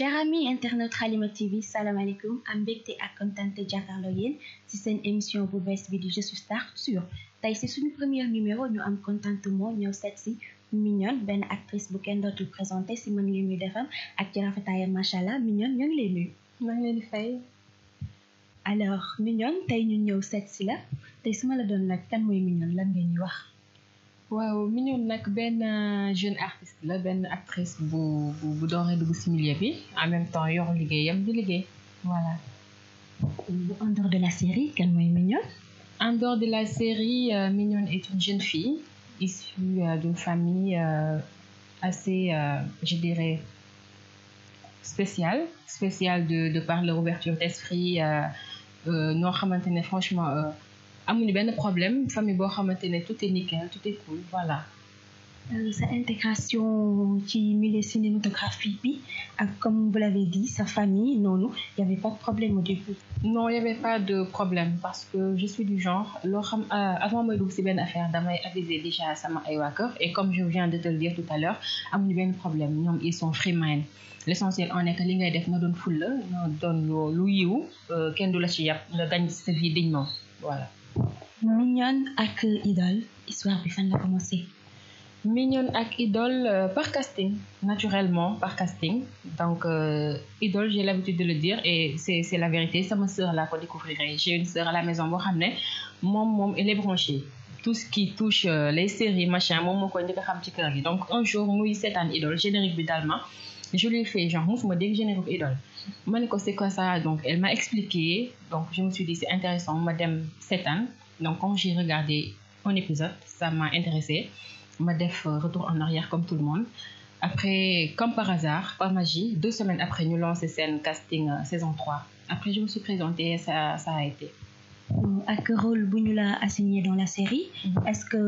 Chers amis internautes Halima TV salaamaaleykum am mbégte ak kontante jàkkaarloo yéen ci seen émission bu bees bi di Je suis star sur tey ci suñu premier numéro ñu am contentement ñëw seet ci Mignone benn actrice bu kenn dootul présenté ci mën li muy defam ak ci rafetaayam macha allah Mignone ñoo ngi lay nuyu. maa ngi leen di fay. alors Mignone tey ñu ñëw seet ci la tey su ma la doon nag kan mooy Mignone lan nga ñuy wax. waaw Mignone nag benn jeune artiste la benn actrice bu dooree dugg ci milieu bi en même temps yor liggéeyam di liggéey voilà. En dehors de la série kan mooy Mignone. En dehors de la série Mignone est une jeune fille issue d'une famille assez je dirais spéciale de par leur ouverture d'esprit noo xamante ne franchement amuñu benn problème famille boo xamante ne tout est nickel tout est cool voilà. Sa intégration ci milieu cinématographique bi ak comme vous l'avez dit sa famille noonu y avait pas de problème au début. Non y avait pas de problème parce que je suis du genre loo xam avant may dugg ci benn affaire damay aviser déjà sama ay waa kër et comme je viens de te le dire tout à l'heure amuñu benn problème ñoom ils sont free mind l'essentiel en est que li ngay def na doon fulla na doon lu yiw kenn du la ci yàpp nga gagne sa vie dignement voilà. Mignone ak Idole histoire bi fan la commencé. Mignone ak Idole par casting naturellement par casting donc Idole j'ai l'habitude de le dire et c'est la vérité sama sœur laa ko découvrirai j'ai une sœur à la maison boo xam ne moom elle est branchée tout ce qui touche les séries machin moom moo koy njëkk a xam ci kër gi donc un jour muy seetaan Idole générique bi daal ma je lui ai fait genre mosuma dégg générique Idole ma ne ko c'est quoi ça donc elle m'a expliqué donc je me suis dit c'est intéressant ma dem seetaan donc quand j'ai regardé un épisode ça m'a intéressé ma def retour en arrière comme tout le monde après comme par hasard par magie 2 semaines après ñu lancé seen casting saison 3 après je me suis présentée ça a été. Ak rôle bu ñu la assigné dans la série est-ce que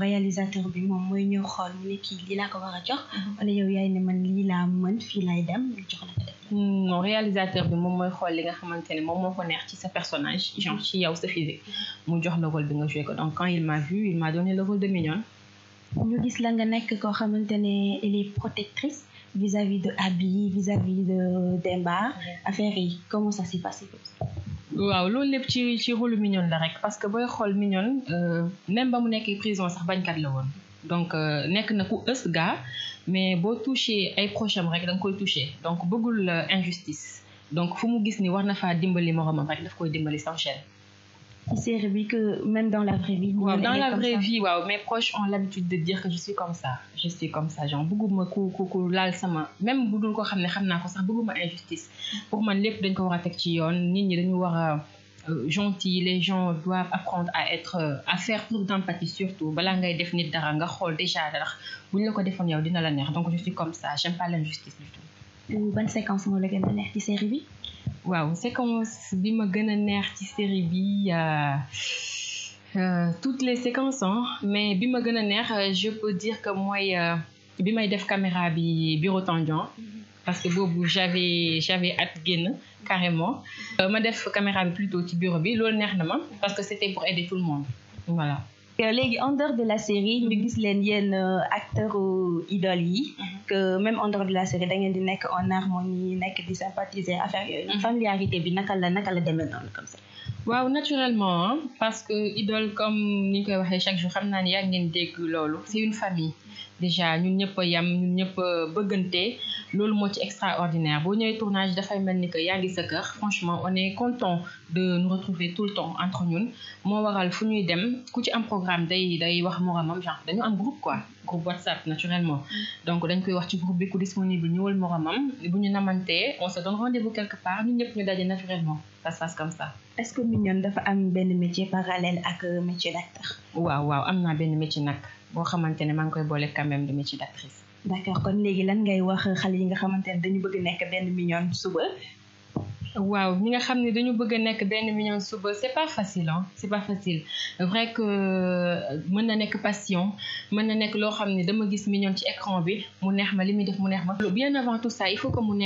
réalisateur bi moom mooy ñëw xool mu ne kii lii laa ko war a jox wala yow yaay ne man lii laa mën fii laay dem jox la ko def. Non réalisateur bi moom mooy xool li nga xamante ne moom moo ko neex ci sa personnage genre ci yow sa physique mu jox le rôle bi nga joué ko donc quand il m'a vu il m'a donné le rôle de Mignone. ñu gis la nga nekk koo xamante ne elle est protectrice vis-à-vis de Abi vis-à-vis de Demba affaire yi comment ça s'est passé. waaw loolu lépp ci rôle Mignone la rek parce que booy xool Mignone même ba mu nekkee prison sax bañkat la woon donc nekk na ku ës gaa mais boo touché ay proches rek da nga koy touché donc bëggul injustice donc fu mu gis ni war na faa dimbali moromam rek daf koy dimbali sans chaîne. ci série bi que même dans la vraie vie. waaw dans la vraie vie waaw mes proches ont l'habitude de dire que je suis comme ça genre bëgguma ku laal sama même bu dul ko xam ne xam naa ko sax bëgguma injustice pour man lépp dañ ko war a teg ci yoon nit ñi dañu war a gentil les gens doivent apprendre à faire preuve d'empathie surtout balaa ngay def nit dara nga xool déjà dara bu ñu la ko defoon yow dina la neex donc je suis comme ça j'aime pas l'injustice du tout. Ban séquence moo la gën a neex ci série bi. waaw séquence bi ma gën a neex ci série bi toutes les séquences mais bi ma gën a neex je peux dire que mooy bi may def caméra bi bureau Tandian parce que boobu j'avais hâte génn carrément ma def caméra bi plutôt ci bureau bi loolu neex na ma parce que c'était pour aider tout le monde voilà. léegi en dehors de la série ñu gis leen yéen acteurs Idole yi que même en dehors de la série da ngeen di nekk en harmonie nekk di sympathiser affaire yooyu familiarité bi naka la demee noonu comme ça. waaw naturellement parce que Idole comme ni ñu koy waxee chaque jour xam naa ne yaa ngeen dégg loolu c'est une famille déjà ñun ñëpp a yam ñun ñëpp a bëggante loolu moo ci extraordinaire boo ñëwee tournage dafay mel ni que yaa ngi sa kër franchement on est content de nous retrouver tout le temps entre ñun moo waral fu ñuy dem ku ci am programme day wax moromam genre dañu am groupe quoi groupe WhatsApp naturellement donc dañ koy wax ci groupe bi ku disponible ñëwal moromam bu ñu namantee on se donne rendez-vous quelque part ñun ñëpp ñu daje naturellement ça se passe comme ça. Est-ce que Mignone dafa am benn métier parallèle ak métier d'acteur. waaw am naa benn métier nag boo xamante ne maa ngi koy boole quand même de métier d'actrice. D'accord kon léegi lan ngay wax xale yi nga xamante ne dañu bëgg nekk benn Mignone suba. waaw ñi nga xam ne dañu bëgg a nekk benn Mignone suba c'est pas facile vrai que mën na nekk passion mën na nekk loo xam ne dama gis Mignone ci écran bi mu neex ma li muy def mu neex ma bien avant tout ça il faut que mu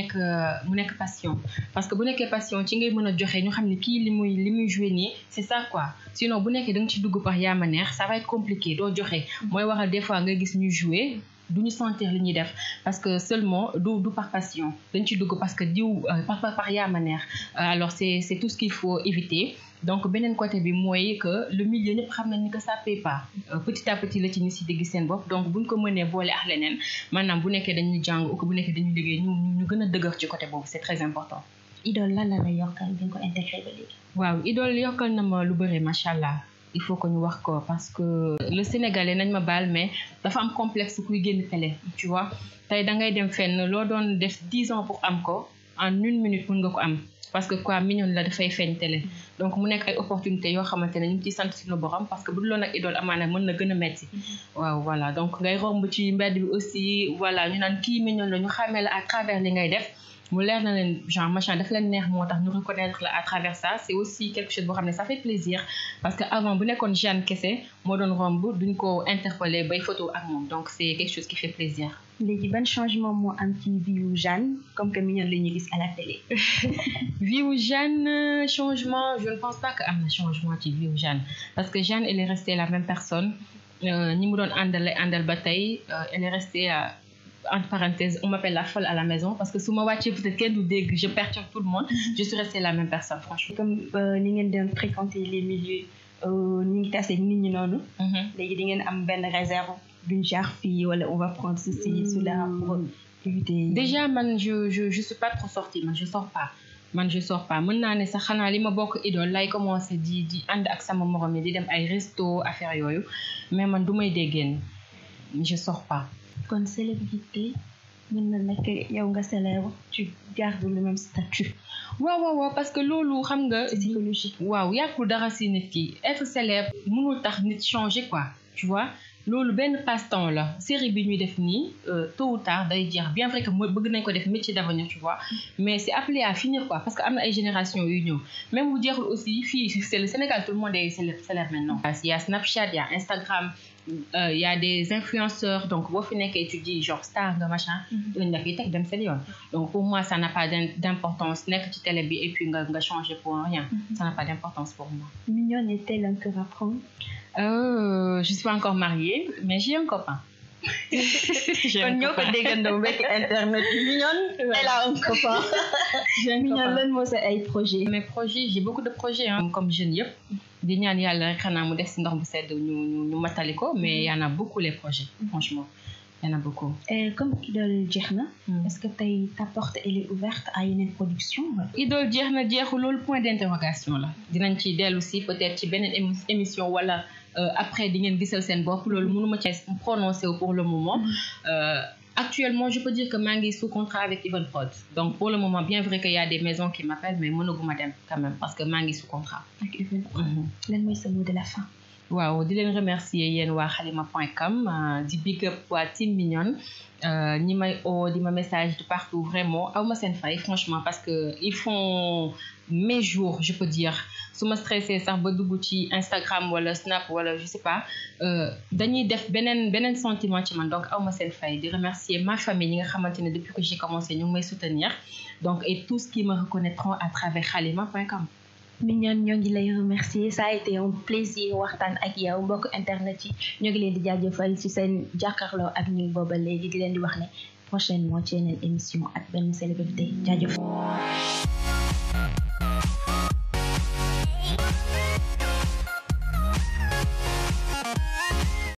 nekk passion parce que bu nekkee passion ci ngay mën a joxe ñu xam ne kii li muy jouer nii c'est ça quoi sinon bu nekkee da nga ci dugg par yaa ma neex ça va être compliqué doo joxe mooy waral des fois nga gis ñuy jouer duñu sentir li ñuy def parce que seulement du par passion dañ ci dugg parce que diw par yaa ma neex alors c'est tout ce qu'il faut éviter. Donc beneen côté bi mooy que le milieu ñëpp xam nañ ni que ça paye pas petit à petit la ci ñu si dégg seen bopp donc buñ ko mënee boole ak leneen maanaam bu nekkee dañuy jàng ou que bu nekkee dañuy liggéey ñu gën a dëgër ci côté boobu c'est très important. Idole lan la yokkal bi nga ko intégré ba léegi. waaw Idole yokkal na ma lu bëri macha allah il faut que ñu wax ko parce que le Sénégalais nañ ma baal mais dafa am complexe kuy génn télé tu vois tey da ngay dem fenn loo doon def 10 ans pour am ko en 1 minute mën nga ko am. Parce que quoi mignonne la dafay feeñ télé donc mu nekk ay opportunités yoo xamante ne ñu ngi ciy sant suñu borom parce que bu dul woon ak Idole amaana mën na gën a metti waaw voilà donc ngay romb ci mbedd bi aussi voilà ñu naan kii mignonne la ñu xàmmee la à travers li ngay def mu leer na leen genre machin daf leen neex moo tax ñu reconnaître la à travers ça c'est aussi quelque chose boo xam ne ça fait plaisir parce que avant bu nekkoon Jeanne kese moo doon romb duñ ko interpeller bay photo ak moom donc c'est quelque chose qui fait plaisir. léegi ban changement moo am ci vie wu Jeanne comme que mignonne la ñuy gis à la télé. vie wu Jeanne changement je ne pense pas que am na changement ci vie wu Jeanne parce que Jeanne elle est restée la même personne ñi mu doon àndal ba tey elle est restée entre parenthèses on m'appelle la folle à la maison parce que su ma wàccee peut-être kenn du dégg je perturbe tout le monde je suis restée la même personne franchement. comme ni ngeen doon fréquenter les milieux ñu ngi tase nit ñi noonu. léegi di ngeen am benn réserve d'une genre fille wala on va prendre ceci cela pour éviter. déjà man je suis pas trop sortie man je sors pas mën naa ne sax xanaa li ma bokk Idole lay commencé di ànd ak sama morom yi di dem ay resto affaire yooyu mais man du may déggéen je sors pas. kon célébrité mën na nekk yow nga célèbre tu gardes le même statut. waaw parce que loolu xam nga. c'est psychologique. waaw yàqul dara si nit ki être célèbre mënul tax nit changer quoi tu vois loolu benn passe-temps la série bi ñuy def nii tôt ou tard day jeex bien vrai que mooy bëgg nañ ko def métier d'avenir tu vois mais c'est appelé à finir quoi parce que am na ay générations yu ñëw même bu jeexul aussi fii c'est le Sénégal tout le monde est célèbre maintenant. il y a Snapchat il y a Instagram. Il y a des influenceurs donc boo fi nekkee tu dis genre star nga machin dañ la fiy teg dem seen yoon donc pour moi ça n'a pas d'importance nekk ci télé bi et puis nga changer pour rien ça n'a pas d'importance pour moi. Mignonne est-elle un cœur à prendre? Je suis pas encore mariée mais j'ai un copain. kon ñoo ko déggandoo mbekk internet Mignonne elle a un copain. Mignonne lan moo sa ay projets. mes projets j'ai beaucoup de projets comme jeunes yëpp di ñaan yàlla rek xanaa mu def si ndox bu sedd ñu matali ko mais y en a beaucoup les projets franchement y en a beaucoup. Comme Idole jeex na. est-ce que tey ta porte elle est ouverte à yeneen production. Idole jeex na jeexul loolu point d'interrogation la dinañ ci dellu si peut-être ci beneen émission wala après di ngeen gisal seen bopp loolu mënuma ci prononcer pour le moment. Actuellement, je peux dire que maa ngi sous contrat avec Even Prod. Donc, pour le moment, bien vrai qu'il y a des maisons qui m'appellent, mais mënaguma dem quand même parce que maa ngi sous contrat. Ak Even Prod. Lan mooy sa mot de la fin. waaw di leen remercier yéen waa halima.com di big up waa team Mignonne ñi may di ma message de partout vraiment aw ma seen fay franchement parce que ils font mes jours je peux dire su ma stressé sax ba dugg ci Instagram wala Snap wala je sais pas dañuy def beneen sentiment ci man donc aw ma seen fay di remercier ma famille ñi nga xamante ne depuis que j'ai commencé ñu ngi may soutenir donc et tous qui me reconnaîtront à travers halima.com. Mignonne ñoo ngi lay remercier ça a été un plaisir waxtaan ak yow mbokk internet yi ñoo ngi leen di jaajëfal ci seen jàkkaarloo ak ñun booba léegi di leen di wax ne prochainement ci yeneen émission ak benn célébrité jaajëf.